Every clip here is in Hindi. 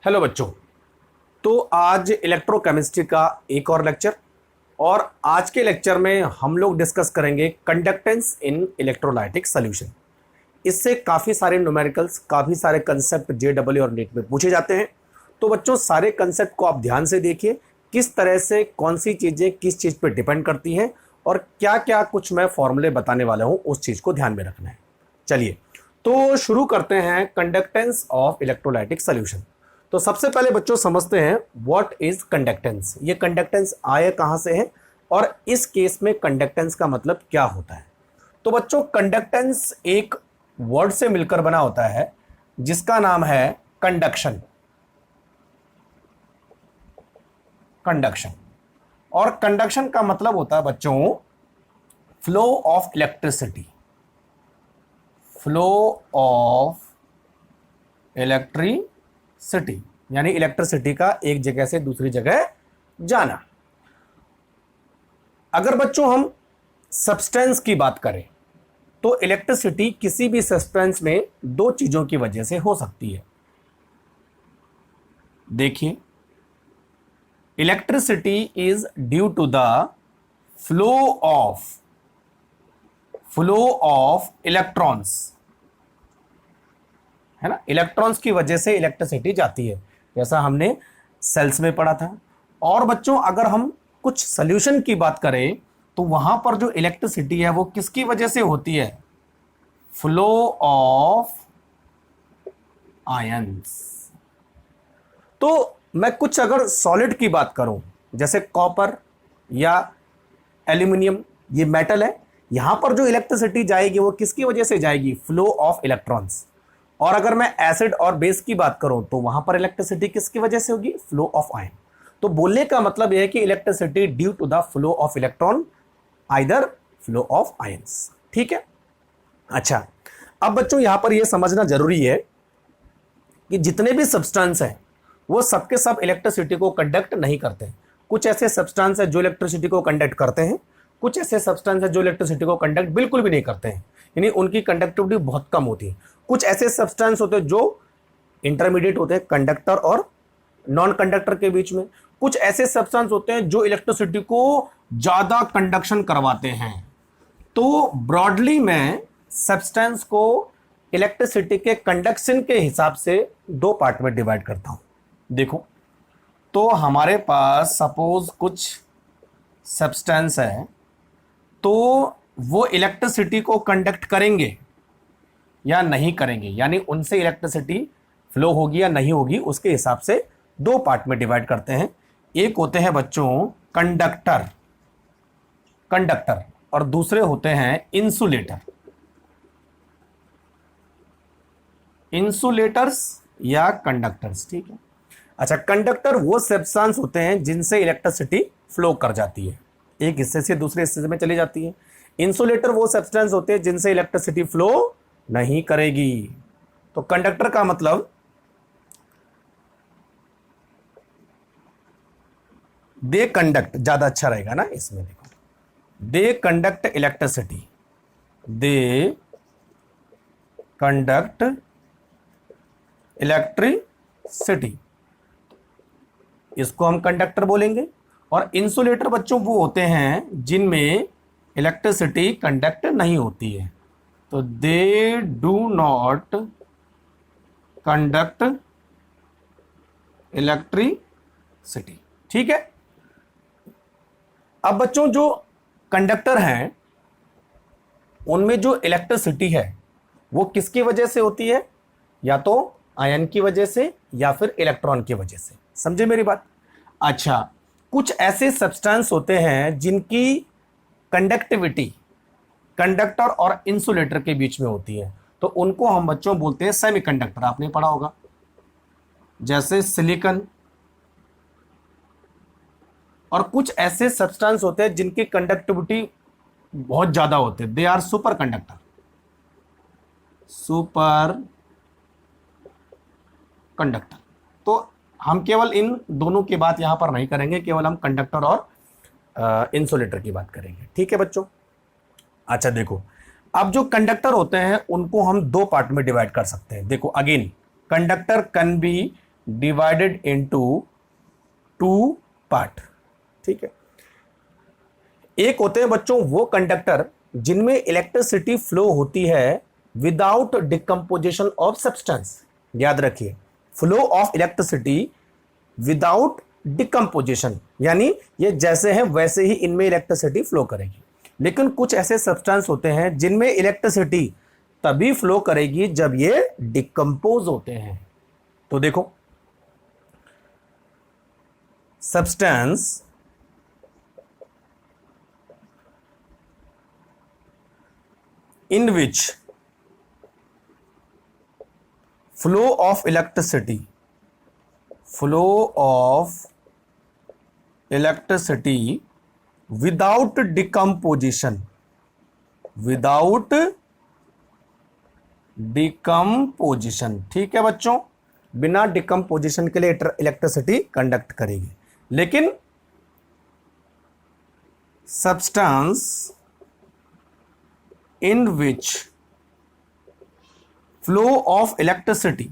हेलो बच्चों। तो आज इलेक्ट्रोकेमिस्ट्री का एक और लेक्चर, और आज के लेक्चर में हम लोग डिस्कस करेंगे कंडक्टेंस इन इलेक्ट्रोलाइटिक सॉल्यूशन। इससे काफ़ी सारे न्यूमेरिकल्स, काफ़ी सारे कंसेप्ट जेडब्ल्यू और नीट में पूछे जाते हैं। तो बच्चों, सारे कंसेप्ट को आप ध्यान से देखिए, किस तरह से कौन सी चीज़ें किस चीज़ पर डिपेंड करती हैं और क्या क्या कुछ मैं फॉर्मूले बताने वाला हूँ, उस चीज़ को ध्यान में रखना है। चलिए तो शुरू करते हैं कंडक्टेंस ऑफ इलेक्ट्रोलाइटिक सॉल्यूशन। तो सबसे पहले बच्चों समझते हैं व्हाट इज कंडक्टेंस। ये कंडक्टेंस आया कहां से है और इस केस में कंडक्टेंस का मतलब क्या होता है। तो बच्चों, कंडक्टेंस एक वर्ड से मिलकर बना होता है जिसका नाम है कंडक्शन। कंडक्शन और कंडक्शन का मतलब होता है बच्चों flow of electricity. Flow of electricity यानी इलेक्ट्रिसिटी का एक जगह से दूसरी जगह जाना। अगर बच्चों हम सब्सटेंस की बात करें तो इलेक्ट्रिसिटी किसी भी सब्सटेंस में दो चीजों की वजह से हो सकती है। देखिए, electricity is due to the flow of electrons, है ना। इलेक्ट्रॉन्स की वजह से इलेक्ट्रिसिटी जाती है, जैसा हमने सेल्स में पढ़ा था। और बच्चों, अगर हम कुछ सॉल्यूशन की बात करें तो वहां पर जो इलेक्ट्रिसिटी है वो किसकी वजह से होती है? Flow of ions. तो मैं कुछ अगर सॉलिड की बात करूं, जैसे कॉपर या एल्यूमिनियम, ये मेटल है, यहां पर जो इलेक्ट्रिसिटी जाएगी वो किसकी वजह से जाएगी? Flow of electrons. और अगर मैं एसिड और बेस की बात करूं तो वहां पर इलेक्ट्रिसिटी किसकी वजह से होगी? Flow of ion. तो बोलने का मतलब यह है कि electricity due to the flow of electron, either flow of ions. ठीक है। अच्छा, अब बच्चों यहां पर यह समझना जरूरी है कि जितने भी सब्सटेंस हैं वो सबके सब इलेक्ट्रिसिटी को कंडक्ट नहीं करते। कुछ ऐसे सब्सटेंस है जो इलेक्ट्रिसिटी को कंडक्ट करते हैं, कुछ ऐसे सब्सटेंस है जो इलेक्ट्रिसिटी को कंडक्ट बिल्कुल भी नहीं करते हैं, यानी उनकी कंडक्टिविटी बहुत कम होती है। कुछ ऐसे सब्सटेंस होते हैं जो इंटरमीडिएट होते हैं कंडक्टर और नॉन कंडक्टर के बीच में। कुछ ऐसे सब्सटेंस होते हैं जो इलेक्ट्रिसिटी को ज्यादा कंडक्शन करवाते हैं। तो ब्रॉडली मैं सब्सटेंस को इलेक्ट्रिसिटी के कंडक्शन के हिसाब से दो पार्ट में डिवाइड करता हूं। देखो, तो हमारे पास सपोज कुछ सब्सटेंस है, तो वो इलेक्ट्रिसिटी को कंडक्ट करेंगे या नहीं करेंगे, यानी उनसे इलेक्ट्रिसिटी फ्लो होगी या नहीं होगी, उसके हिसाब से दो पार्ट में डिवाइड करते हैं। एक होते हैं बच्चों कंडक्टर और दूसरे होते हैं इंसुलेटर्स या कंडक्टर्स। ठीक है। अच्छा, कंडक्टर वो सब्सटेंस होते हैं जिनसे इलेक्ट्रिसिटी फ्लो कर जाती है, एक हिस्से से दूसरे हिस्से में चली जाती है। इंसुलेटर वो सब्सटेंस होते हैं जिनसे इलेक्ट्रिसिटी फ्लो नहीं करेगी। तो कंडक्टर का मतलब दे कंडक्ट, ज्यादा अच्छा रहेगा ना इसमें। देखो, they conduct electricity, they conduct electricity, इसको हम कंडक्टर बोलेंगे। और इंसुलेटर बच्चों वो होते हैं जिनमें इलेक्ट्रिसिटी कंडक्ट नहीं होती है, तो they do not conduct electricity. ठीक है। अब बच्चों, जो कंडक्टर हैं उनमें जो इलेक्ट्रिसिटी है वो किसकी वजह से होती है? या तो आयन की वजह से या फिर इलेक्ट्रॉन की वजह से। समझे मेरी बात? अच्छा, कुछ ऐसे सब्सटेंस होते हैं जिनकी कंडक्टिविटी कंडक्टर और इंसुलेटर के बीच में होती है, तो उनको हम बच्चों बोलते हैं सेमीकंडक्टर। आपने पढ़ा होगा, जैसे सिलिकॉन। और कुछ ऐसे सब्सटेंस होते हैं जिनकी कंडक्टिविटी बहुत ज्यादा होती है, दे आर सुपर कंडक्टर। तो हम केवल इन दोनों की बात यहां पर नहीं करेंगे, केवल हम कंडक्टर और इंसुलेटर की बात करेंगे। ठीक है बच्चों। अच्छा देखो, अब जो कंडक्टर होते हैं उनको हम दो पार्ट में डिवाइड कर सकते हैं। देखो again, conductor can be divided into two part. ठीक है, एक होते हैं बच्चों वो कंडक्टर जिनमें इलेक्ट्रिसिटी फ्लो होती है विदाउट डिकम्पोजिशन ऑफ सब्सटेंस। याद रखिए, flow of electricity without decomposition, यानी ये जैसे हैं वैसे ही इनमें इलेक्ट्रिसिटी फ्लो करेगी। लेकिन कुछ ऐसे सब्सटेंस होते हैं जिनमें इलेक्ट्रिसिटी तभी फ्लो करेगी जब ये डिकम्पोज होते हैं। तो देखो, substance in which flow of electricity without decomposition ठीक है बच्चों, बिना डिकम्पोजिशन के लिए इलेक्ट्रिसिटी कंडक्ट करेगी। लेकिन substance in which flow of electricity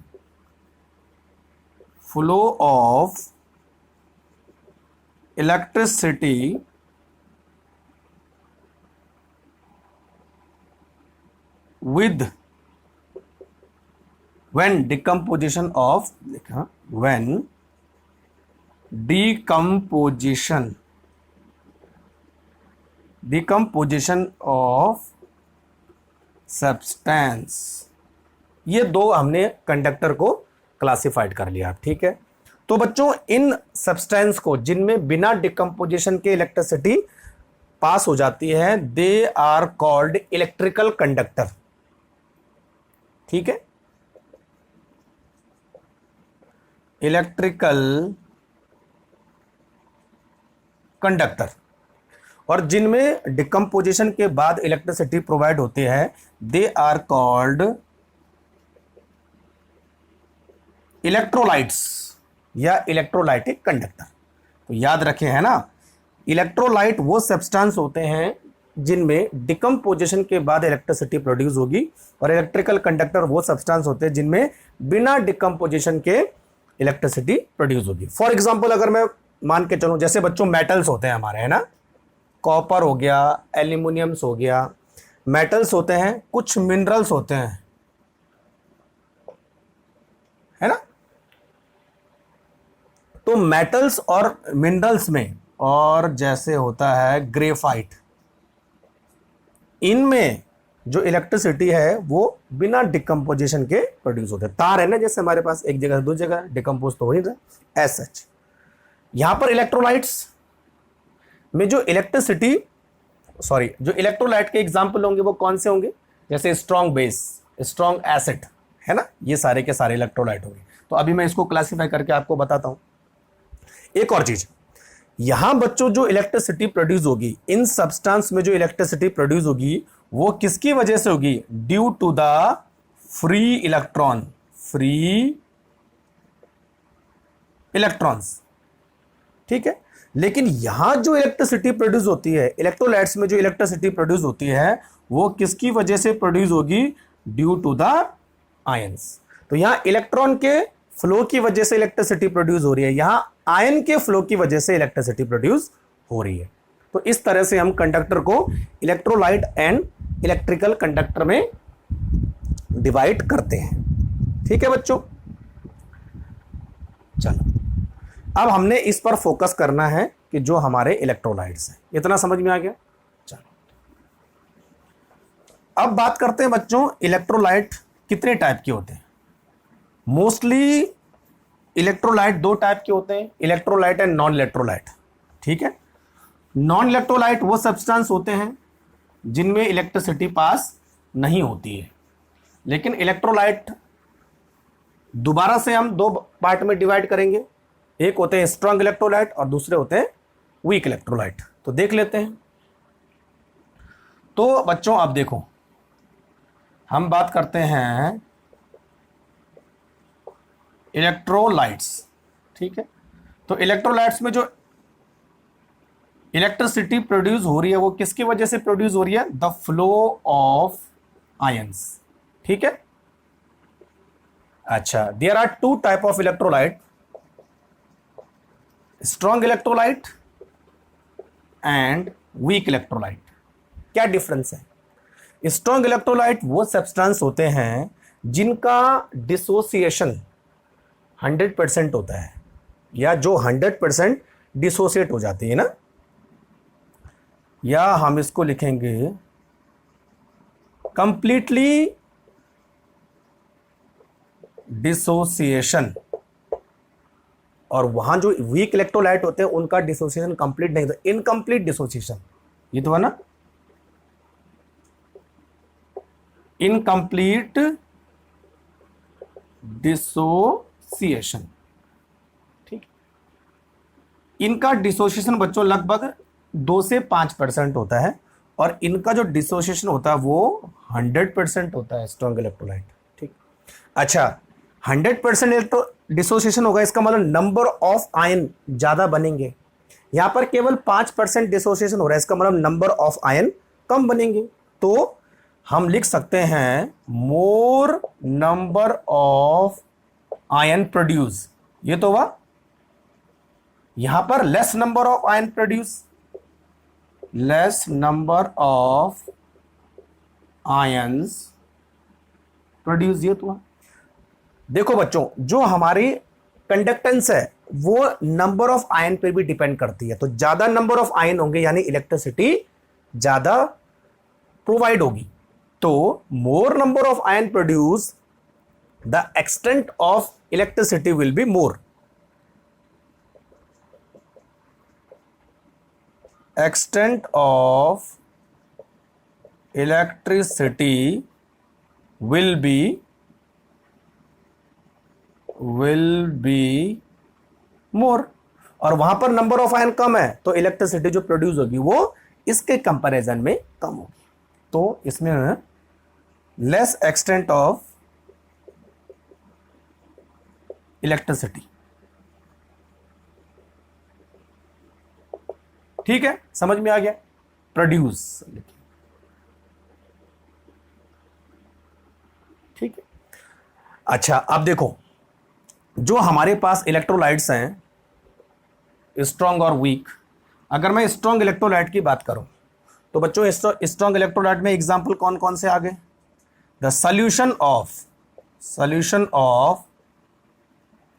with when decomposition of of substance, ये दो हमने कंडक्टर को क्लासिफाइड कर लिया। ठीक है, तो बच्चों इन सब्सटेंस को जिनमें बिना डिकम्पोजिशन के इलेक्ट्रिसिटी पास हो जाती है, they are called electrical conductor. ठीक है, इलेक्ट्रिकल कंडक्टर। और जिनमें डिकम्पोजिशन के बाद इलेक्ट्रिसिटी प्रोवाइड होती है, दे आर कॉल्ड इलेक्ट्रोलाइट्स या इलेक्ट्रोलाइटिक कंडक्टर। तो याद रखें, है ना, इलेक्ट्रोलाइट वो सब्सटेंस होते हैं जिनमें डिकम्पोजिशन के बाद इलेक्ट्रिसिटी प्रोड्यूस होगी, और इलेक्ट्रिकल कंडक्टर वो सब्सटेंस होते हैं जिनमें बिना डिकम्पोजिशन के इलेक्ट्रिसिटी प्रोड्यूस होगी। फॉर एग्जाम्पल अगर मैं मान के चलूं, जैसे बच्चों मेटल्स होते हैं हमारे, है ना, कॉपर हो गया, एल्यूमिनियम्स हो गया, मेटल्स होते हैं, कुछ मिनरल्स होते हैं, है ना। तो मेटल्स और मिनरल्स में, और जैसे होता है ग्रेफाइट, इनमें जो इलेक्ट्रिसिटी है वो बिना डिकम्पोजिशन के प्रोड्यूस होते हैं। तार है ना, जैसे हमारे पास एक जगह से दूसरी जगह डिकम्पोज तो हो ही रहा, एज सच। यहां पर इलेक्ट्रोलाइट्स में जो इलेक्ट्रोलाइट के एग्जाम्पल होंगे वो कौन से होंगे, जैसे स्ट्रॉन्ग बेस, स्ट्रॉन्ग एसिड, है ना, ये सारे के सारे इलेक्ट्रोलाइट होंगे। तो अभी मैं इसको क्लासिफाई करके आपको बताता हूं। एक और चीज, यहां बच्चों जो इलेक्ट्रिसिटी प्रोड्यूस होगी, इन सब्सटेंस में जो इलेक्ट्रिसिटी प्रोड्यूस होगी वो किसकी वजह से होगी, due to the free electrons. ठीक है, लेकिन यहां जो इलेक्ट्रिसिटी प्रोड्यूस होती है, इलेक्ट्रोलाइट्स में जो इलेक्ट्रिसिटी प्रोड्यूस होती है वो किसकी वजह से प्रोड्यूस होगी, ड्यू टू द आयंस। तो यहां इलेक्ट्रॉन के फ्लो की वजह से इलेक्ट्रिसिटी प्रोड्यूस हो रही है, यहां आयन के फ्लो की वजह से इलेक्ट्रिसिटी प्रोड्यूस हो रही है। तो इस तरह से हम कंडक्टर को इलेक्ट्रोलाइट एंड इलेक्ट्रिकल कंडक्टर में डिवाइड करते हैं। ठीक है बच्चों, चलो अब हमने इस पर फोकस करना है कि जो हमारे इलेक्ट्रोलाइट्स हैं। इतना समझ में आ गया। चलो अब बात करते हैं बच्चों, इलेक्ट्रोलाइट कितने टाइप के होते हैं। मोस्टली इलेक्ट्रोलाइट दो टाइप के होते हैं, इलेक्ट्रोलाइट एंड नॉन इलेक्ट्रोलाइट। ठीक है, नॉन इलेक्ट्रोलाइट वो सब्सटेंस होते हैं जिनमें इलेक्ट्रिसिटी पास नहीं होती है। लेकिन इलेक्ट्रोलाइट दोबारा से हम दो पार्ट में डिवाइड करेंगे, एक होते हैं स्ट्रॉन्ग इलेक्ट्रोलाइट और दूसरे होते हैं वीक इलेक्ट्रोलाइट। तो देख लेते हैं। तो बच्चों अब देखो, हम बात करते हैं इलेक्ट्रोलाइट्स। ठीक है, तो इलेक्ट्रोलाइट्स में जो इलेक्ट्रिसिटी प्रोड्यूस हो रही है वो किसकी वजह से प्रोड्यूस हो रही है, द फ्लो ऑफ आयंस। ठीक है, अच्छा, there are two type of electrolyte, strong electrolyte and weak electrolyte, क्या डिफरेंस है? स्ट्रॉन्ग इलेक्ट्रोलाइट वो सब्सटेंस होते हैं जिनका डिसोसिएशन 100% होता है, या जो 100% डिसोसिएट हो जाती है ना, या हम इसको लिखेंगे कंप्लीटली डिसोसिएशन। और वहां जो वीक इलेक्ट्रोलाइट होते हैं उनका डिसोसिएशन कंप्लीट नहीं होता, इनकम्प्लीट डिसोसिएशन, ये तो है ना, इनकम्प्लीट डिसोसिएशन। ठीक, इनका डिसोसिएशन बच्चों लगभग 2 से 5% होता है, और इनका जो डिसोसिएशन होता है वो 100% होता है स्ट्रॉन्ग इलेक्ट्रोलाइट। ठीक, अच्छा 100% डिसोसिएशन होगा, इसका मतलब नंबर ऑफ आयन ज्यादा बनेंगे। यहां पर केवल 5% डिसोसिएशन हो रहा है, इसका मतलब नंबर ऑफ आयन कम बनेंगे। तो हम लिख सकते हैं मोर नंबर ऑफ आयन प्रोड्यूस, ये तो हुआ। यहां पर less number of ion produce, less number of ions produce, ये तो हुआ। देखो बच्चों, जो हमारी कंडक्टेंस है वो नंबर ऑफ आयन पे भी डिपेंड करती है, तो ज्यादा नंबर ऑफ आयन होंगे यानी इलेक्ट्रिसिटी ज्यादा प्रोवाइड होगी। तो मोर number of ion produce, the extent of electricity will be more. Extent of electricity will be more, और वहां पर नंबर ऑफ आयन कम है तो इलेक्ट्रिसिटी जो प्रोड्यूस होगी वो इसके कंपैरिजन में कम होगी। तो इसमें लेस एक्सटेंट ऑफ इलेक्ट्रिसिटी। ठीक है, समझ में आ गया? प्रोड्यूस, ठीक है। अच्छा अब देखो, जो हमारे पास इलेक्ट्रोलाइट्स हैं स्ट्रॉन्ग और वीक, अगर मैं स्ट्रॉन्ग इलेक्ट्रोलाइट की बात करूं तो बच्चों स्ट्रॉन्ग इलेक्ट्रोलाइट में एग्जांपल कौन कौन से आ गए? The solution of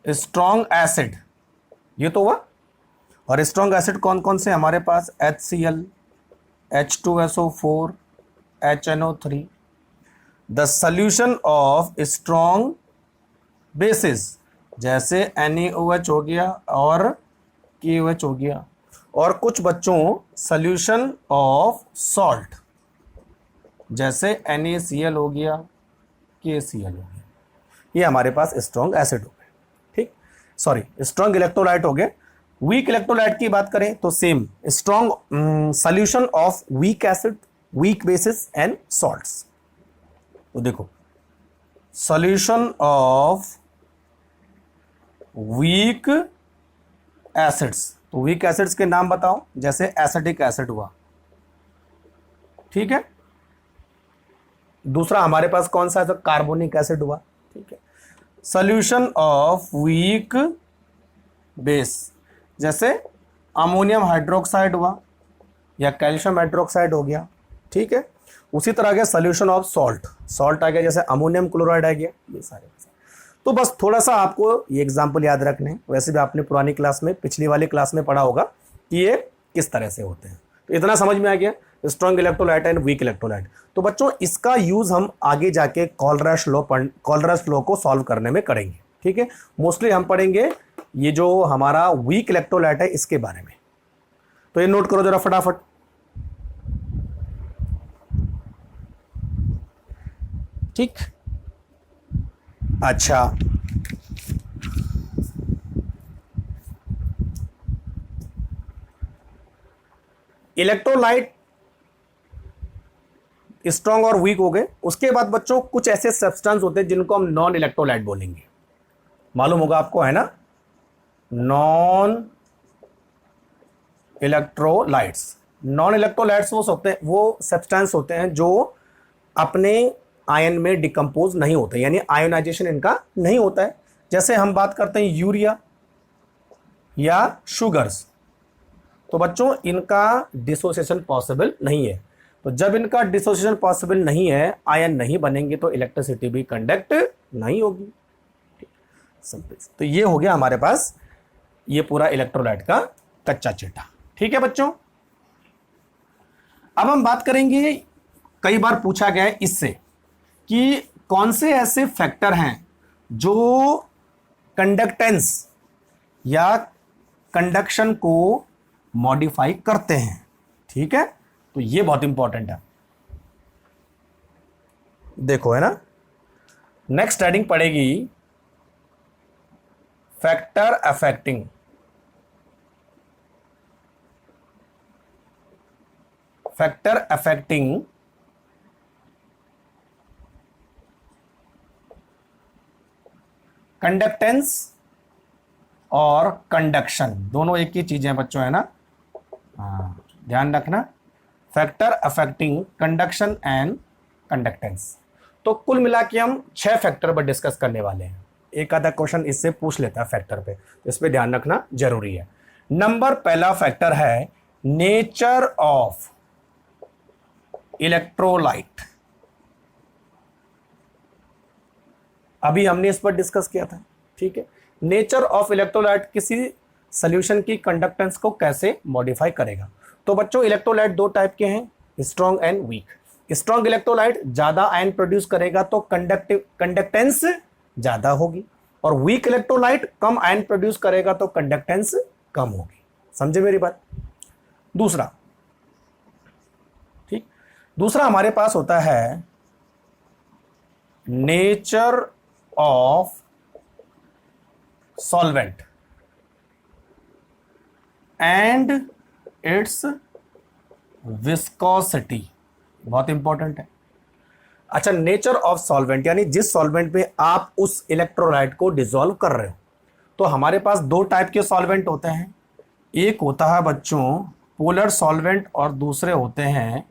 strong acid, ये तो हुआ। और स्ट्रॉन्ग एसिड कौन कौन से हमारे पास? HCl, H2SO4, HNO3। The solution of strong bases, जैसे NaOH हो गया और KOH हो गया। और कुछ बच्चों सॉल्यूशन ऑफ सॉल्ट, जैसे NaCl हो गया, KCl हो गया। ये हमारे पास स्ट्रॉन्ग एसिड हो गए, ठीक, सॉरी स्ट्रॉन्ग इलेक्ट्रोलाइट हो गए। वीक इलेक्ट्रोलाइट की बात करें तो same strong solution of weak acid, weak bases and salts. तो देखो सॉल्यूशन ऑफ वीक एसिड्स, तो वीक एसिड्स के नाम बताओ, जैसे एसिटिक एसिड हुआ, ठीक है। दूसरा हमारे पास कौन सा है? तो कार्बोनिक एसिड हुआ, ठीक है। सॉल्यूशन ऑफ वीक बेस, जैसे अमोनियम हाइड्रोक्साइड हुआ या कैल्शियम हाइड्रोक्साइड हो गया, ठीक है। उसी तरह के सॉल्यूशन ऑफ सॉल्ट आ गया, जैसे अमोनियम क्लोराइड आ गया, ये सारे। तो बस थोड़ा सा आपको ये एग्जांपल याद रखने हैं, वैसे भी आपने पुरानी क्लास में, पिछली वाली क्लास में पढ़ा होगा कि ये किस तरह से होते हैं। तो इतना समझ में आ गया strong electrolyte and weak electrolyte. तो बच्चों इसका यूज हम आगे जाके कॉलरश लॉ को सॉल्व करने में करेंगे, ठीक है। मोस्टली हम पढ़ेंगे ये जो हमारा वीक इलेक्ट्रोलाइट है इसके बारे में। तो ये नोट करो जरा फटाफट। ठीक, अच्छा इलेक्ट्रोलाइट स्ट्रॉन्ग और वीक हो गए। उसके बाद बच्चों कुछ ऐसे सब्सटेंस होते हैं जिनको हम नॉन इलेक्ट्रोलाइट बोलेंगे, मालूम होगा आपको, है ना। नॉन इलेक्ट्रोलाइट्स वो सब्सटेंस होते हैं जो अपने आयन में डिकम्पोज नहीं होते, यानी आयोनाइजेशन इनका नहीं होता है। जैसे हम बात करते हैं यूरिया, या शुगर्स, तो बच्चों इनका डिसोसिएशन पॉसिबल नहीं है। तो जब इनका डिसोसिएशन पॉसिबल नहीं है, आयन नहीं बनेंगे, तो इलेक्ट्रिसिटी भी कंडक्ट नहीं होगी। सिंपल। तो ये हो गया हमारे पास ये पूरा इलेक्ट्रोलाइट का कच्चा चिट्ठा। ठीक है बच्चों, अब हम बात करेंगे, कई बार पूछा गया है इससे कि कौन से ऐसे फैक्टर हैं जो कंडक्टेंस या कंडक्शन को मॉडिफाई करते हैं। ठीक है, तो ये बहुत इंपॉर्टेंट है, देखो है ना। नेक्स्ट हेडिंग पड़ेगी फैक्टर अफेक्टिंग कंडक्टेंस और कंडक्शन, दोनों एक ही चीजें हैं बच्चों, है ना। हाँ, ध्यान रखना, factor affecting conduction and conductance. तो कुल मिला के हम 6 फैक्टर पर डिस्कस करने वाले हैं। एक आधा क्वेश्चन इससे पूछ लेता है फैक्टर पे, तो इस पे ध्यान रखना जरूरी है। नंबर पहला फैक्टर है नेचर ऑफ इलेक्ट्रोलाइट। अभी हमने इस पर डिस्कस किया था। ठीक है, नेचर ऑफ इलेक्ट्रोलाइट किसी सॉल्यूशन की कंडक्टेंस को कैसे मॉडिफाई करेगा। तो बच्चों इलेक्ट्रोलाइट दो टाइप के हैं, strong and weak. Strong electrolyte ज्यादा आयन प्रोड्यूस करेगा तो कंडक्टेंस ज्यादा होगी, और वीक इलेक्ट्रोलाइट कम आयन प्रोड्यूस करेगा तो कंडक्टेंस कम होगी। समझे मेरी बात। दूसरा, ठीक, दूसरा हमारे पास होता है nature of solvent and it's viscosity. बहुत इंपॉर्टेंट है। अच्छा, नेचर ऑफ सॉल्वेंट यानी जिस सॉल्वेंट में आप उस इलेक्ट्रोलाइट को डिसॉल्व कर रहे हो। तो हमारे पास दो टाइप के सॉल्वेंट होते हैं, एक होता है बच्चों पोलर सॉल्वेंट और दूसरे होते हैं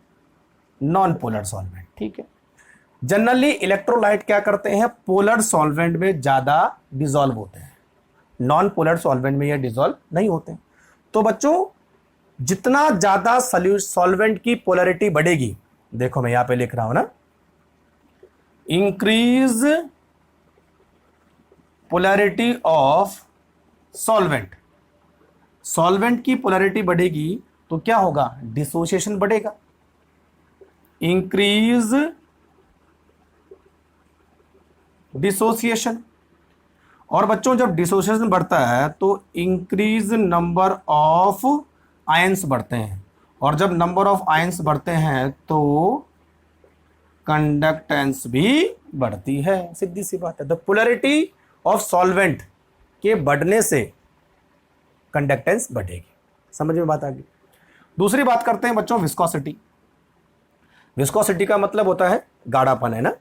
नॉन पोलर सॉल्वेंट। ठीक है, जनरली इलेक्ट्रोलाइट क्या करते हैं, पोलर सॉल्वेंट में ज्यादा डिसॉल्व होते हैं, नॉन पोलर सॉल्वेंट में ये डिसॉल्व नहीं होते। तो बच्चों जितना ज्यादा सॉल्वेंट की पोलरिटी बढ़ेगी, देखो मैं यहां पे लिख रहा हूं ना, increase polarity of solvent. Solvent की पोलैरिटी बढ़ेगी तो क्या होगा, डिसोसिएशन बढ़ेगा। इंक्रीज डिसोसिएशन, और बच्चों जब डिसोसिएशन बढ़ता है तो इंक्रीज नंबर ऑफ आयंस बढ़ते हैं, और जब नंबर ऑफ आयंस बढ़ते हैं तो कंडक्टेंस भी बढ़ती है। सीधी सी बात है। द पोलैरिटी ऑफ सॉल्वेंट के बढ़ने से कंडक्टेंस बढ़ेगी। समझ में बात आ गई। दूसरी बात करते हैं बच्चों विस्कोसिटी। विस्कोसिटी का मतलब होता है गाढ़ापन, है ना।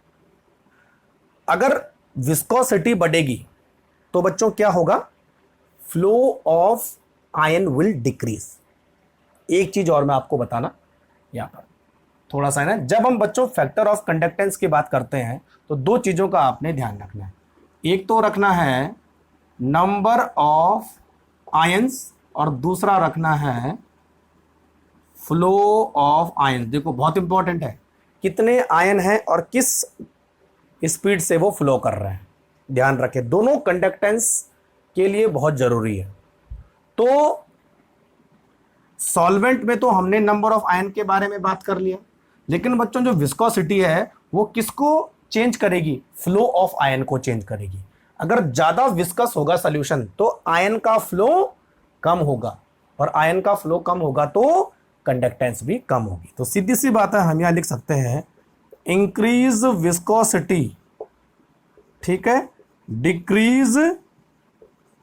अगर विस्कोसिटी बढ़ेगी तो बच्चों क्या होगा, flow of ion will decrease. एक चीज और मैं आपको बताना यहां पर थोड़ा सा है ना, जब हम बच्चों फैक्टर ऑफ कंडक्टेंस की बात करते हैं तो दो चीजों का आपने ध्यान रखना है। एक तो रखना है नंबर ऑफ आयंस और दूसरा रखना है फ्लो ऑफ आयंस। देखो बहुत इंपॉर्टेंट है, कितने आयन हैं और किस स्पीड से वो फ्लो कर रहे हैं, ध्यान रखें। दोनों कंडक्टेंस के लिए बहुत जरूरी है। तो सॉल्वेंट में तो हमने नंबर ऑफ आयन के बारे में बात कर लिया, लेकिन बच्चों जो विस्कोसिटी है वो किसको चेंज करेगी, फ्लो ऑफ आयन को चेंज करेगी। अगर ज्यादा विस्कस होगा सॉल्यूशन तो आयन का फ्लो कम होगा, और आयन का फ्लो कम होगा तो कंडक्टेंस भी कम होगी। तो सीधी सी बात है, हम यहां लिख सकते हैं इंक्रीज विस्कोसिटी, ठीक है, डिक्रीज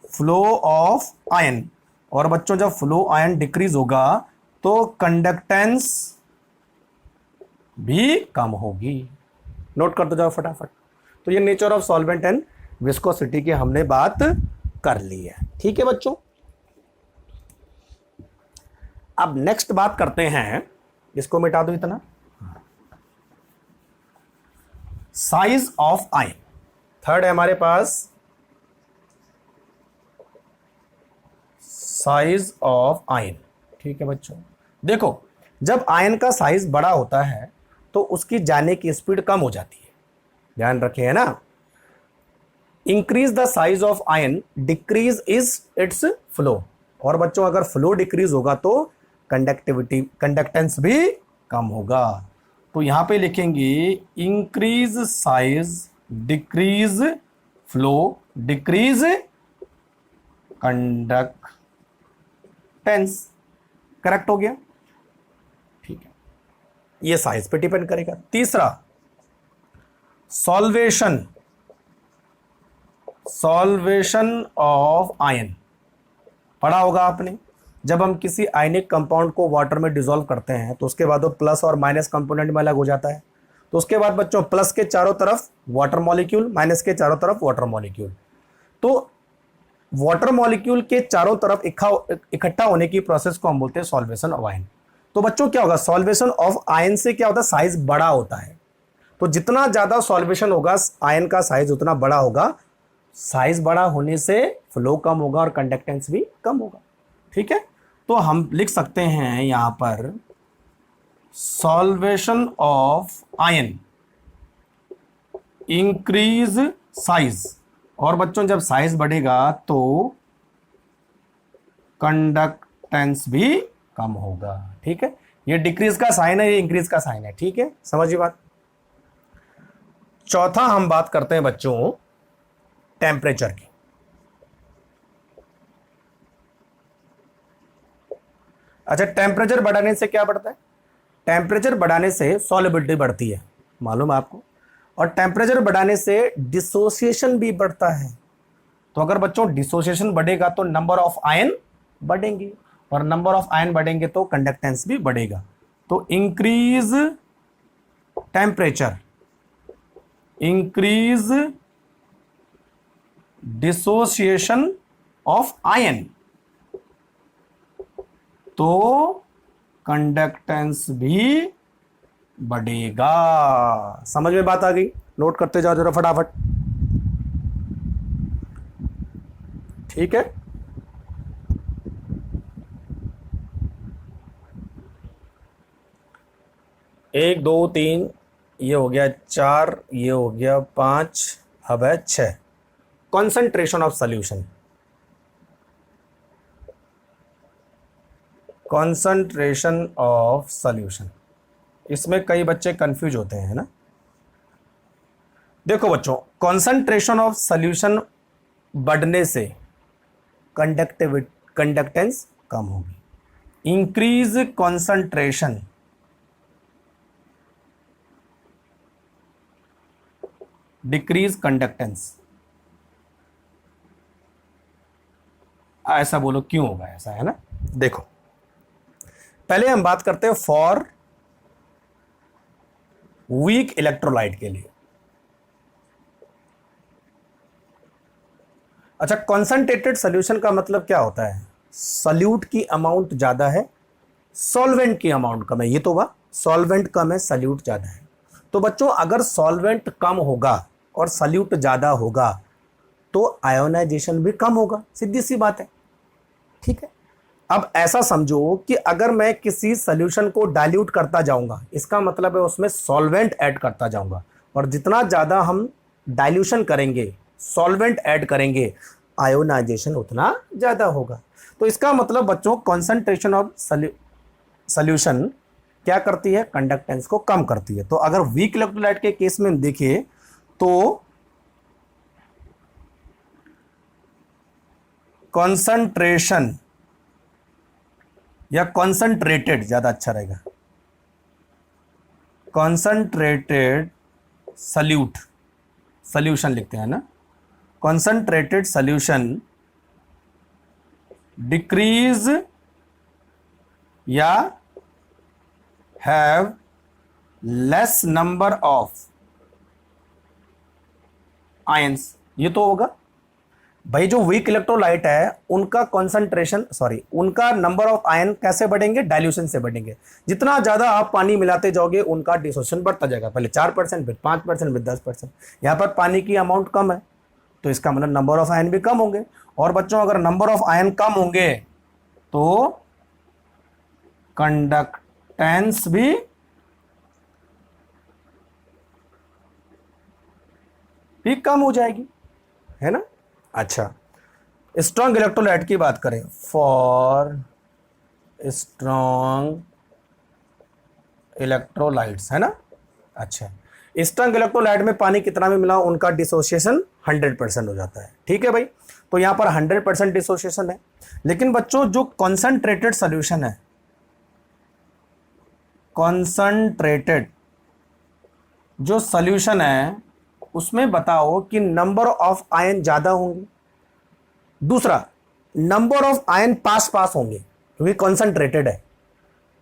फ्लो ऑफ आयन। और बच्चों जब फ्लो आयन डिक्रीज होगा तो कंडक्टेंस भी कम होगी। नोट कर दो जाओ फटाफट। तो ये nature of solvent and viscosity की हमने बात कर ली है। ठीक है बच्चों, अब नेक्स्ट बात करते हैं, इसको मिटा दो इतना, साइज ऑफ आयन। थर्ड है हमारे पास साइज ऑफ आयन। ठीक है बच्चों, देखो जब आयन का साइज बड़ा होता है तो उसकी जाने की स्पीड कम हो जाती है, ध्यान रखें, है ना। Increase the size of ion, decrease is it's flow. और बच्चों अगर फ्लो डिक्रीज होगा तो कंडक्टिविटी, कंडक्टेंस भी कम होगा। तो यहां पे लिखेंगे increase size, decrease flow, decrease conductance. Correct हो गया, ठीक है, ये साइज पे डिपेंड करेगा। तीसरा सॉल्वेशन, सॉल्वेशन ऑफ आयन पढ़ा होगा आपने। जब हम किसी आयनिक कंपाउंड को वाटर में डिसॉल्व करते हैं तो उसके बाद वो प्लस और माइनस कंपोनेंट में अलग हो जाता है। तो उसके बाद बच्चों प्लस के चारों तरफ वाटर मॉलिक्यूल, माइनस के चारों तरफ वाटर मॉलिक्यूल। तो वाटर मॉलिक्यूल के चारों तरफ इकट्ठा होने की प्रोसेस को हम बोलते हैं सॉल्वेशन ऑफ आयन। तो बच्चों क्या होगा, सॉल्वेशन ऑफ आयन से क्या होता है, साइज बड़ा होता है। तो जितना ज्यादा सॉल्वेशन होगा आयन का साइज उतना बड़ा होगा। साइज बड़ा होने से फ्लो कम होगा और कंडक्टेंस भी कम होगा। ठीक है, तो हम लिख सकते हैं यहां पर solvation of ion increase size. और बच्चों जब साइज बढ़ेगा तो कंडक्टेंस भी कम होगा। ठीक है, ये डिक्रीज का साइन है, ये इंक्रीज का साइन है। ठीक है, समझिए बात। चौथा हम बात करते हैं बच्चों टेम्परेचर की। अच्छा, टेम्परेचर बढ़ाने से क्या बढ़ता है, टेम्परेचर बढ़ाने से सॉल्युबिलिटी बढ़ती है, मालूम है आपको। और टेम्परेचर बढ़ाने से डिसोसिएशन भी बढ़ता है। तो अगर बच्चों डिसोसिएशन बढ़ेगा तो नंबर ऑफ आयन बढ़ेंगे, और नंबर ऑफ आयन बढ़ेंगे तो कंडक्टेंस भी बढ़ेगा। तो increase temperature, increase dissociation of ion, तो कंडक्टेंस भी बढ़ेगा। समझ में बात आ गई, नोट करते जाओ जरा फटाफट। ठीक है, एक दो तीन, ये हो गया 4, ये हो गया 5, अब है 6। Concentration of solution, concentration of solution, इसमें कई बच्चे कंफ्यूज होते हैं, है ना। देखो बच्चों, कॉन्सेंट्रेशन ऑफ सॉल्यूशन बढ़ने से कंडक्टेंस कम होगी। Increase concentration, decrease conductance. ऐसा बोलो क्यों होगा ऐसा, है ना। देखो पहले हम बात करते हैं फॉर वीक इलेक्ट्रोलाइट के लिए। अच्छा, कॉन्सेंट्रेटेड सॉल्यूशन का मतलब क्या होता है, सॉल्यूट की अमाउंट ज्यादा है, सॉल्वेंट की अमाउंट कम है। ये तो हुआ सॉल्वेंट कम है, सॉल्यूट ज्यादा है। तो बच्चों अगर सॉल्वेंट कम होगा और सॉल्यूट ज्यादा होगा तो आयोनाइजेशन भी कम होगा, सीधी सी बात है। ठीक है, अब ऐसा समझो कि अगर मैं किसी सॉल्यूशन को डाइल्यूट करता जाऊंगा, इसका मतलब है उसमें सॉल्वेंट ऐड करता जाऊंगा, और जितना ज्यादा हम डाइल्यूशन करेंगे, सॉल्वेंट ऐड करेंगे, आयोनाइजेशन उतना ज्यादा होगा। तो इसका मतलब बच्चों कॉन्सेंट्रेशन ऑफ सॉल्यूशन क्या करती है, कंडक्टेंस को कम करती है। तो अगर वीक इलेक्ट्रोलाइट के केस में देखिए तो कॉन्सेंट्रेशन या कॉन्सेंट्रेटेड ज्यादा अच्छा रहेगा, कॉन्सेंट्रेटेड सॉल्यूशन लिखते हैं ना, कॉन्सेंट्रेटेड सॉल्यूशन डिक्रीज या have less number of ions. ये तो होगा भाई, जो वीक इलेक्ट्रोलाइट है उनका कॉन्सेंट्रेशन उनका नंबर ऑफ आयन कैसे बढ़ेंगे, डाइल्यूशन से बढ़ेंगे। जितना ज्यादा आप पानी मिलाते जाओगे उनका डिसोसिएशन बढ़ता जाएगा, पहले 4%, फिर 5%, फिर 10%। यहां पर पानी की अमाउंट कम है तो इसका मतलब नंबर ऑफ आयन भी कम होंगे। और बच्चों अगर नंबर ऑफ आयन कम होंगे तो कंडक्टेंस भी कम हो जाएगी, है ना। अच्छा, स्ट्रॉन्ग इलेक्ट्रोलाइट की बात करें, फॉर स्ट्रॉन्ग इलेक्ट्रोलाइट्स, है ना। अच्छा, स्ट्रॉन्ग इलेक्ट्रोलाइट में पानी कितना भी मिला उनका डिसोसिएशन 100% हो जाता है, ठीक है भाई। तो यहां पर 100% डिसोसिएशन है। लेकिन बच्चों जो कॉन्सनट्रेटेड सोल्यूशन है, कॉन्सनट्रेटेड जो सोल्यूशन है उसमें बताओ कि नंबर ऑफ आयन ज्यादा होंगे, दूसरा नंबर ऑफ आयन पास पास होंगे क्योंकि कॉन्सनट्रेटेड है,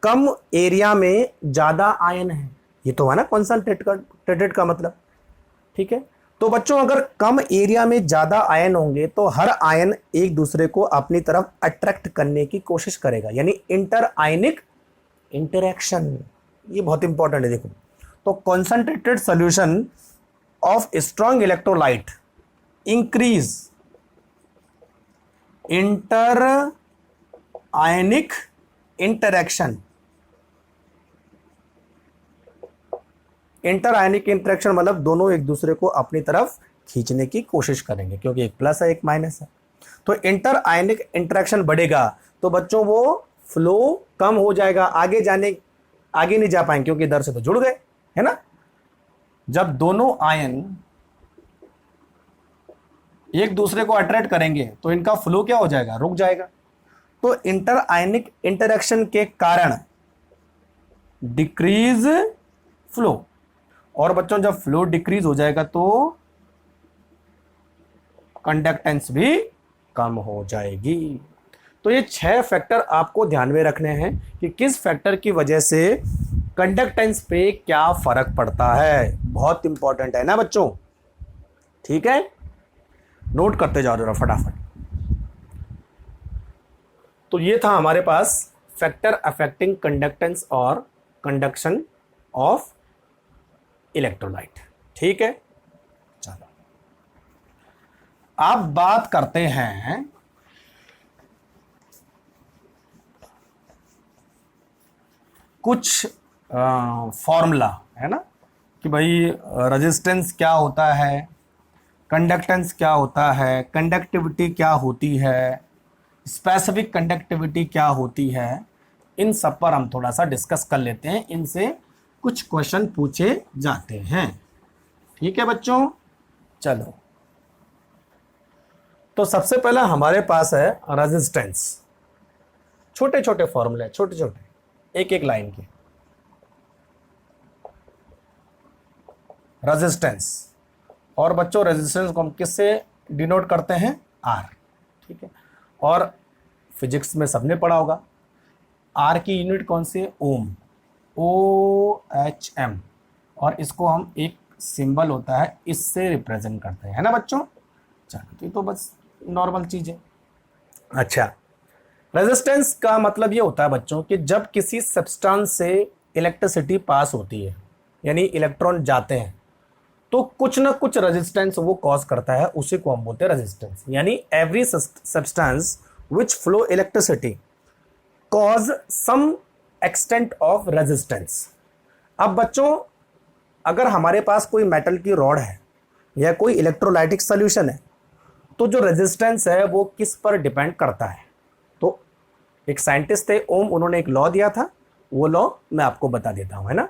कम एरिया में ज्यादा आयन है, ये तो है ना कॉन्सनट्रेटेड का मतलब, ठीक है। तो बच्चों अगर कम एरिया में ज्यादा आयन होंगे तो हर आयन एक दूसरे को अपनी तरफ अट्रैक्ट करने की कोशिश करेगा, यानी इंटर आयनिक इंटरेक्शन, ये बहुत इंपॉर्टेंट है। देखो, तो concentrated solution of strong electrolyte increase inter ionic interaction. Inter ionic interaction मतलब दोनों एक दूसरे को अपनी तरफ खींचने की कोशिश करेंगे, क्योंकि एक प्लस है एक माइनस है। तो इंटर आयनिक इंटरेक्शन बढ़ेगा तो बच्चों वो फ्लो कम हो जाएगा, आगे नहीं जा पाएंगे क्योंकि इधर से तो जुड़ गए, है ना। जब दोनों आयन एक दूसरे को अट्रैक्ट करेंगे तो इनका फ्लो क्या हो जाएगा, रुक जाएगा। तो इंटर आयनिक इंटरेक्शन के कारण डिक्रीज फ्लो, और बच्चों जब फ्लो डिक्रीज हो जाएगा तो कंडक्टेंस भी कम हो जाएगी। तो ये 6 फैक्टर आपको ध्यान में रखने हैं कि किस फैक्टर की वजह से कंडक्टेंस पे क्या फर्क पड़ता है, बहुत इंपॉर्टेंट है ना बच्चों, ठीक है। नोट करते जाओ जरा फटाफट। तो ये था हमारे पास फैक्टर अफेक्टिंग कंडक्टेंस और कंडक्शन ऑफ इलेक्ट्रोलाइट, ठीक है। चलो अब बात करते हैं कुछ फॉर्मूला, है ना, कि भाई रेजिस्टेंस क्या होता है, कंडक्टेंस क्या होता है, कंडक्टिविटी क्या होती है, स्पेसिफिक कंडक्टिविटी क्या होती है, इन सब पर हम थोड़ा सा डिस्कस कर लेते हैं, इनसे कुछ क्वेश्चन पूछे जाते हैं, ठीक है बच्चों। चलो, तो सबसे पहला हमारे पास है रेजिस्टेंस। छोटे छोटे फॉर्मूले, छोटे छोटे, एक एक लाइन के। रेजिस्टेंस, और बच्चों रेजिस्टेंस को हम किससे डिनोट करते हैं, आर, ठीक है। और फिजिक्स में सबने पढ़ा होगा आर की यूनिट कौन सी है, ओम, OHM, और इसको हम एक सिंबल होता है इससे रिप्रेजेंट करते हैं, है ना बच्चों। चलो, तो ये तो बस नॉर्मल चीज है। अच्छा, रेजिस्टेंस का मतलब ये होता है बच्चों कि जब किसी सब्सटेंस से इलेक्ट्रिसिटी पास होती है, यानी इलेक्ट्रॉन जाते हैं, तो कुछ ना कुछ रेजिस्टेंस वो कॉज करता है, उसी को हम बोलते हैं रेजिस्टेंस। यानी every substance which flow electricity cause some extent of resistance. अब बच्चों अगर हमारे पास कोई मेटल की रॉड है या कोई इलेक्ट्रोलाइटिक सॉल्यूशन है, तो जो रेजिस्टेंस है वो किस पर डिपेंड करता है। तो एक साइंटिस्ट थे ओम, उन्होंने एक लॉ दिया था, वो लॉ मैं आपको बता देता हूं, है ना।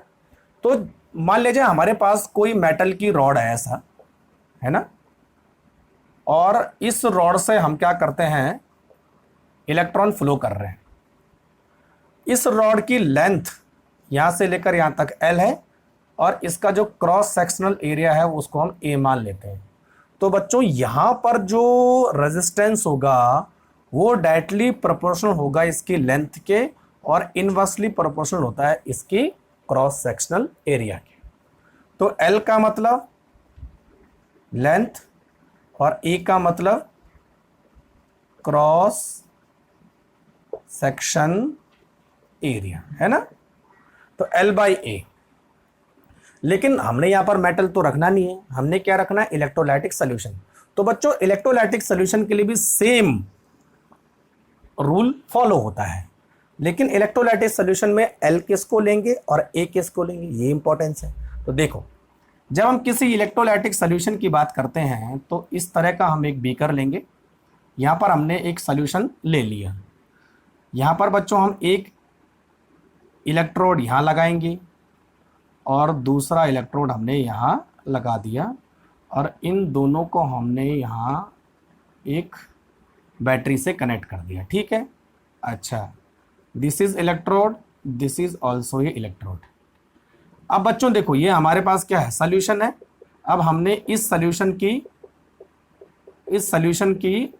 तो मान लीजिए हमारे पास कोई मेटल की रॉड है ऐसा, है ना, और इस रॉड से हम क्या करते हैं, इलेक्ट्रॉन फ्लो कर रहे हैं। इस रॉड की लेंथ यहां से लेकर यहां तक L है, और इसका जो क्रॉस सेक्शनल एरिया है उसको हम A मान लेते हैं। तो बच्चों यहां पर जो रेजिस्टेंस होगा वो डायरेक्टली प्रोपोर्शनल होगा इसकी लेंथ के, और इनवर्सली प्रोपोर्शनल होता है इसकी क्रॉस सेक्शनल एरिया के। तो L का मतलब लेंथ और A का मतलब क्रॉस सेक्शन एरिया, है ना। तो L/A। लेकिन हमने यहां पर मेटल तो रखना नहीं है, हमने क्या रखना है, इलेक्ट्रोलाइटिक सॉल्यूशन। तो बच्चों इलेक्ट्रोलाइटिक सॉल्यूशन के लिए भी सेम रूल फॉलो होता है। लेकिन इलेक्ट्रोलाइटिक सॉल्यूशन में एल किसको लेंगे और ए किसको लेंगे, ये इंपॉर्टेंस है। तो देखो, जब हम किसी इलेक्ट्रोलाइटिक सॉल्यूशन की बात करते हैं तो इस तरह का हम एक बीकर लेंगे। यहाँ पर हमने एक सॉल्यूशन ले लिया। यहाँ पर बच्चों हम एक इलेक्ट्रोड यहाँ लगाएंगे और दूसरा इलेक्ट्रोड हमने यहाँ लगा दिया, और इन दोनों को हमने यहाँ एक बैटरी से कनेक्ट कर दिया। ठीक है, अच्छा, this is electrode, this is also a electrode. अब बच्चों देखो, ये हमारे पास क्या है, सॉल्यूशन है। अब हमने इस सॉल्यूशन की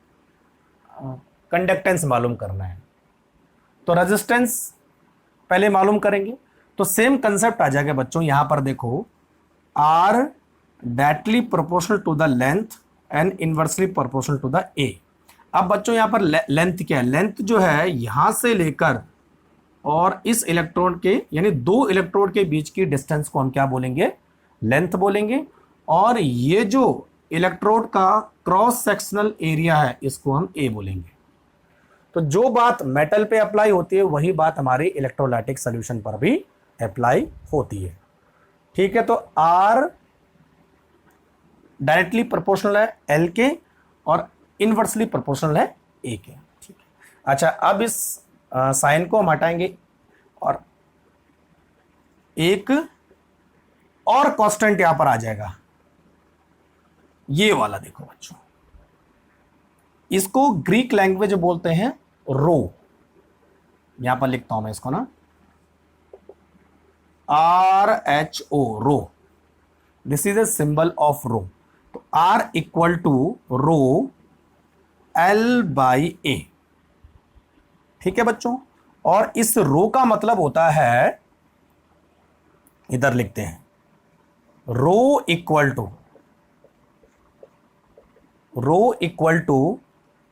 कंडक्टेंस मालूम करना है। तो रेजिस्टेंस पहले मालूम करेंगे, तो सेम कंसेप्ट आ जाएगा बच्चों। यहां पर देखो, are directly proportional to the length and inversely proportional to the A. अब बच्चों यहां पर लेंथ क्या है, लेंथ जो है यहां से लेकर और इस इलेक्ट्रोड के, यानी दो इलेक्ट्रोड के बीच की डिस्टेंस को हम क्या बोलेंगे, लेंथ बोलेंगे। और ये जो इलेक्ट्रोड का क्रॉस सेक्शनल एरिया है, इसको हम ए बोलेंगे। तो जो बात मेटल पे अप्लाई होती है वही बात हमारी इलेक्ट्रोलाइटिक सॉल्यूशन पर भी अप्लाई होती है। ठीक है, तो आर डायरेक्टली प्रोपोर्शनल है एल के और इनवर्सली प्रोपोर्शनल है ए के। ठीक है, अच्छा, अब इस साइन को हम हटाएंगे और एक और कांस्टेंट यहां पर आ जाएगा, ये वाला देखो बच्चों, इसको ग्रीक लैंग्वेज बोलते हैं रो। यहां पर लिखता हूं मैं इसको ना, RHO, rho. This is a symbol of rho. तो R equal to row L/A। ठीक है बच्चों, और इस रो का मतलब होता है, इधर लिखते हैं, रो इक्वल टू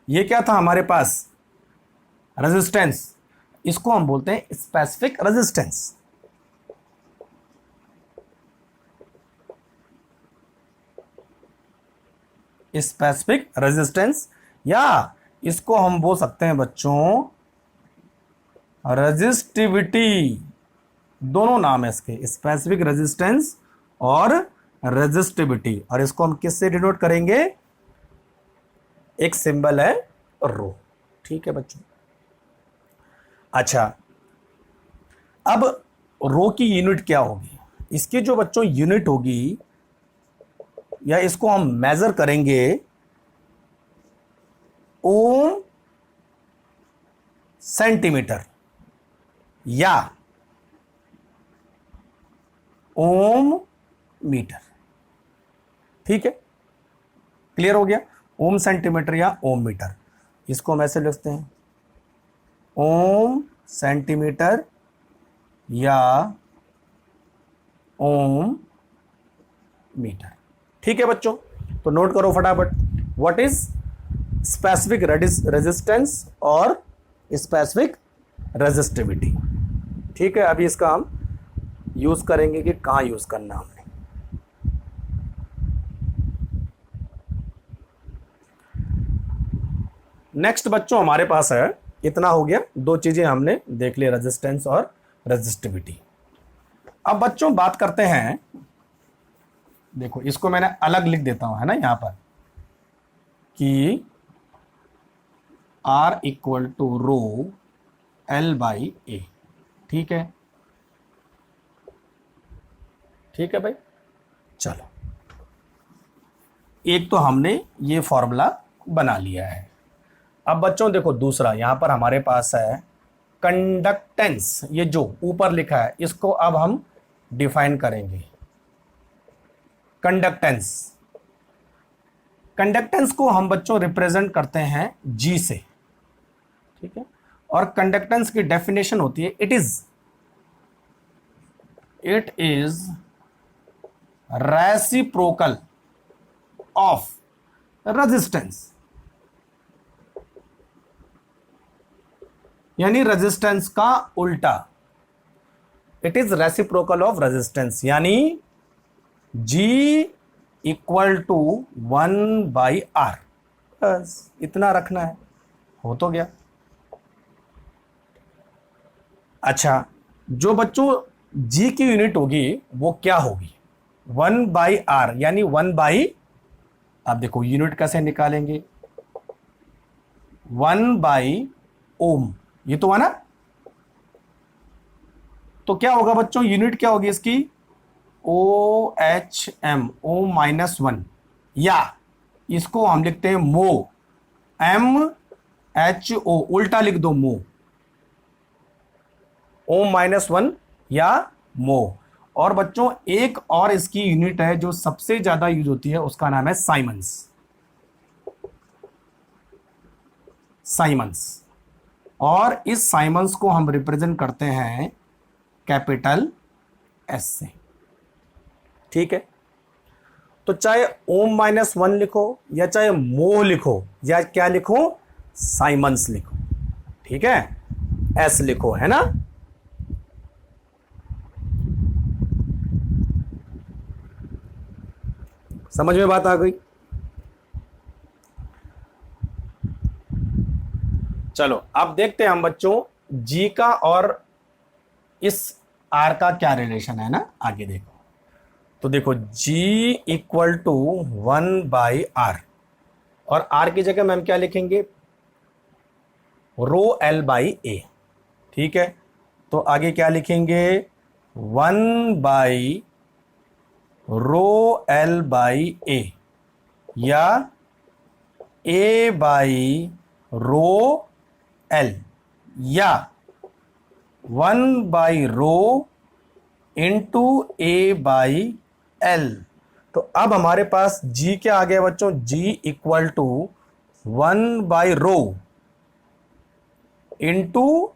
ये क्या था हमारे पास, रेजिस्टेंस। इसको हम बोलते हैं स्पेसिफिक रेजिस्टेंस। स्पेसिफिक रेजिस्टेंस, या इसको हम बोल सकते हैं बच्चों रेजिस्टिविटी। दोनों नाम है इसके, स्पेसिफिक रेजिस्टेंस और रेजिस्टिविटी। और इसको हम किससे डिनोट करेंगे, एक सिंबल है रो। ठीक है बच्चों, अच्छा, अब रो की यूनिट क्या होगी, इसकी जो बच्चों यूनिट होगी, या इसको हम मेजर करेंगे ओम सेंटीमीटर या ओम मीटर। ठीक है, क्लियर हो गया, ओम सेंटीमीटर या ओम मीटर। इसको हम ऐसे लिखते हैं, ओम सेंटीमीटर या ओम मीटर। ठीक है बच्चों, तो नोट करो फटाफट, व्हाट इज स्पेसिफिक रेजिस्टेंस और स्पेसिफिक रेजिस्टिविटी। ठीक है, अभी इसका हम यूज करेंगे कि कहां यूज करना हमने। नेक्स्ट बच्चों हमारे पास है, इतना हो गया, दो चीजें हमने देख ली, रेजिस्टेंस और रेजिस्टिविटी। अब बच्चों बात करते हैं, देखो इसको मैंने अलग लिख देता हूं, है ना, यहां पर कि R equal to row L/A। ठीक है, ठीक है भाई, चलो, एक तो हमने ये फॉर्मूला बना लिया है। अब बच्चों देखो दूसरा, यहां पर हमारे पास है कंडक्टेंस। ये जो ऊपर लिखा है इसको अब हम डिफाइन करेंगे। कंडक्टेंस को हम बच्चों रिप्रेजेंट करते हैं G से। ठीक है, और कंडक्टेंस की डेफिनेशन होती है, it is reciprocal of resistance, यानी रेजिस्टेंस का उल्टा। It is reciprocal of resistance, यानी G इक्वल टू 1/R। बस इतना रखना है, हो तो गया। अच्छा, जो बच्चों जी की यूनिट होगी वो क्या होगी? 1/r, यानी 1/, आप देखो यूनिट कैसे निकालेंगे, 1/ओम, ये तो है ना। तो क्या होगा बच्चों, यूनिट क्या होगी इसकी? OHM, O-1, या इसको हम लिखते हैं मो, MHO, उल्टा लिख दो मो, O-1 या मो। और बच्चों एक और इसकी यूनिट है जो सबसे ज्यादा यूज होती है, उसका नाम है साइमंस। साइमंस, और इस साइमंस को हम रिप्रेजेंट करते हैं कैपिटल एस से। ठीक है, तो चाहे O-1 लिखो या चाहे मो लिखो या क्या लिखो, साइमंस लिखो। ठीक है, एस लिखो, है ना। समझ में बात आ गई? चलो अब देखते हैं हम बच्चों जी का और इस आर का क्या रिलेशन है ना, आगे देखो। तो देखो G इक्वल टू 1/r, और R की जगह में हम क्या लिखेंगे, ρl/a। ठीक है, तो आगे क्या लिखेंगे, 1/ρl/a, या A/ρl, या 1/ρ इंटू A/l। तो अब हमारे पास G क्या आ गया बच्चों, G equal to 1/ρ into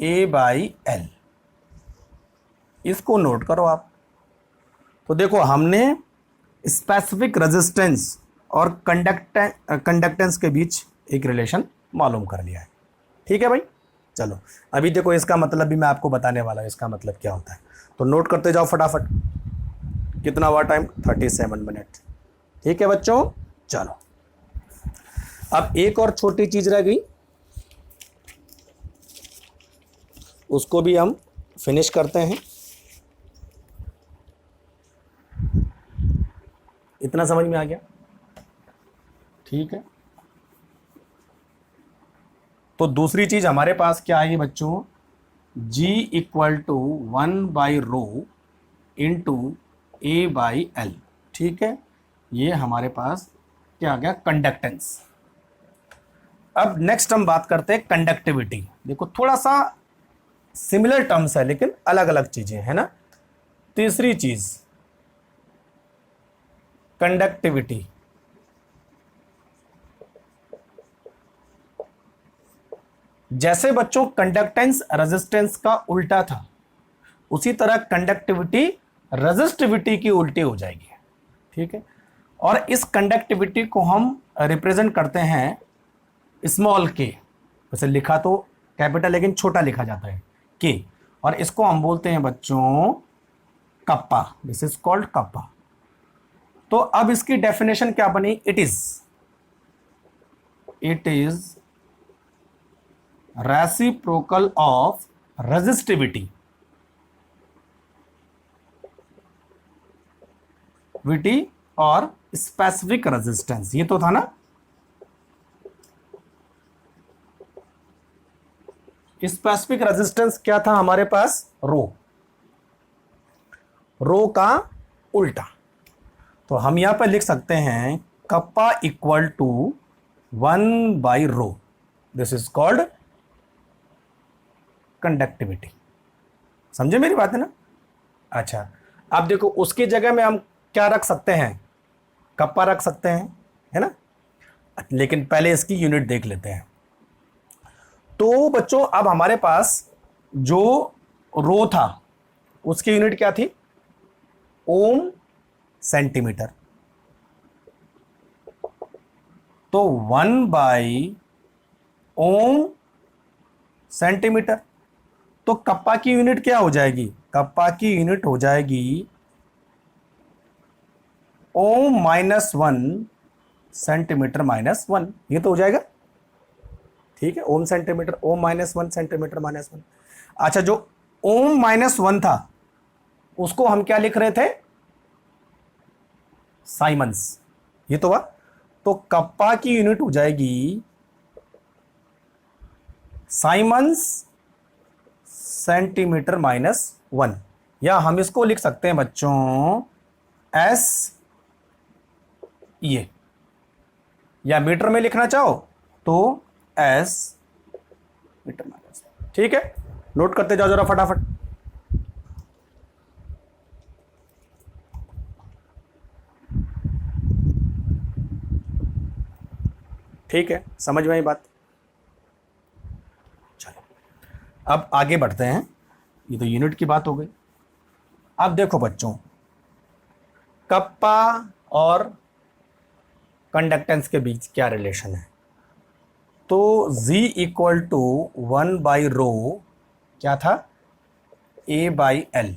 A/l। इसको नोट करो आप। तो देखो हमने स्पेसिफिक रेजिस्टेंस और कंडक्टेंस के बीच एक रिलेशन मालूम कर लिया है। ठीक है भाई, चलो अभी देखो इसका मतलब भी मैं आपको बताने वाला हूं, इसका मतलब क्या होता है, तो नोट करते जाओ फटाफट। कितना हुआ टाइम, 37 मिनट। ठीक है बच्चों, चलो अब एक और छोटी चीज रह गई, उसको भी हम फिनिश करते हैं। इतना समझ में आ गया? ठीक है, तो दूसरी चीज हमारे पास क्या आएगी बच्चों, G equal to 1/ρ into A/l। ठीक है, ये हमारे पास क्या आ गया, कंडक्टेंस। अब नेक्स्ट हम बात करते हैं कंडक्टिविटी। देखो थोड़ा सा सिमिलर टर्म्स है लेकिन अलग अलग चीजें है ना। तीसरी चीज कंडक्टिविटी। जैसे बच्चों कंडक्टेंस रेजिस्टेंस का उल्टा था, उसी तरह कंडक्टिविटी रेजिस्टिविटी की उल्टी हो जाएगी। ठीक है, और इस कंडक्टिविटी को हम रिप्रेजेंट करते हैं स्मॉल के, वैसे लिखा तो कैपिटल लेकिन छोटा लिखा जाता है के, और इसको हम बोलते हैं बच्चों kappa. This is called kappa. तो अब इसकी डेफिनेशन क्या बनी, it is reciprocal of resistivity और स्पेसिफिक रेजिस्टेंस। ये तो था ना, स्पेसिफिक रेजिस्टेंस क्या था हमारे पास, रो का उल्टा। तो हम यहां पर लिख सकते हैं kappa equal to 1/ρ। This is called conductivity. समझे मेरी बात है ना। अच्छा, अब देखो उसकी जगह में हम क्या रख सकते हैं, कप्पा रख सकते हैं, है ना। लेकिन पहले इसकी यूनिट देख लेते हैं। तो बच्चों अब हमारे पास जो रो था उसकी यूनिट क्या थी, ओम सेंटीमीटर। तो 1/ओम सेंटीमीटर। तो कप्पा की यूनिट क्या हो जाएगी, कप्पा की यूनिट हो जाएगी ओम-1 सेंटीमीटर -1। ये तो हो जाएगा। ठीक है, ओम सेंटीमीटर, ओम -1 सेंटीमीटर -1। अच्छा, जो ओम -1 था उसको हम क्या लिख रहे थे? साइमंस। ये तो हुआ। तो कप्पा की यूनिट हो जाएगी साइमंस सेंटीमीटर -1, या हम इसको लिख सकते हैं बच्चों एस, ये, या मीटर में लिखना चाहो तो एस मीटर माइनस। ठीक है, नोट करते जाओ जरा फटाफट। ठीक है, समझ में आई बात? चलो अब आगे बढ़ते हैं। ये तो यूनिट की बात हो गई। अब देखो बच्चों, कप्पा और कंडक्टेंस के बीच क्या रिलेशन है? तो Z = 1/ρ क्या था? A/L,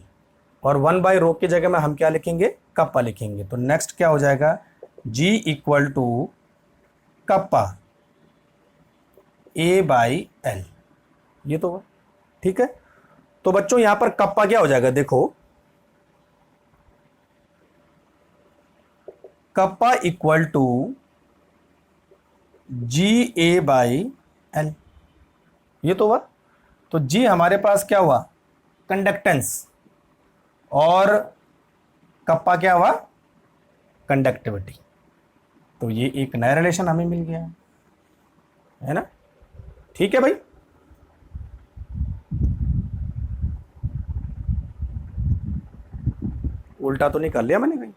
और 1/ρ की जगह में हम क्या लिखेंगे? कप्पा लिखेंगे। तो नेक्स्ट क्या हो जाएगा? G = kappa A/L। ये तो ठीक है। तो बच्चों यहां पर कप्पा क्या हो जाएगा? देखो, कप्पा = GA/L। ये तो हुआ। तो G हमारे पास क्या हुआ? कंडक्टेंस, और कप्पा क्या हुआ? कंडक्टिविटी। तो ये एक नया रिलेशन हमें मिल गया है ना? ठीक है भाई। उल्टा तो नहीं कर लिया मैंने कहीं?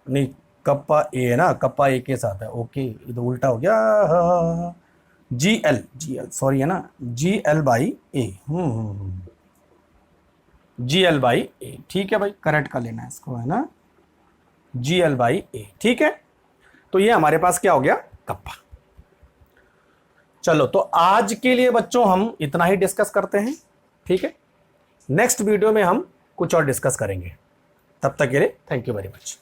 नहीं, कप्पा ए है ना, कप्पा ए के साथ है। ओके, ये तो उल्टा हो गया। GL सॉरी है ना, GL/A। GL/A। ठीक है भाई, करेक्ट कर लेना इसको, है ना, GL/A। ठीक है, तो ये हमारे पास क्या हो गया? कप्पा। चलो, तो आज के लिए बच्चों हम इतना ही डिस्कस करते हैं। ठीक है, नेक्स्ट वीडियो में हम कुछ और डिस्कस करेंगे। तब तक के लिए थैंक यू वेरी मच।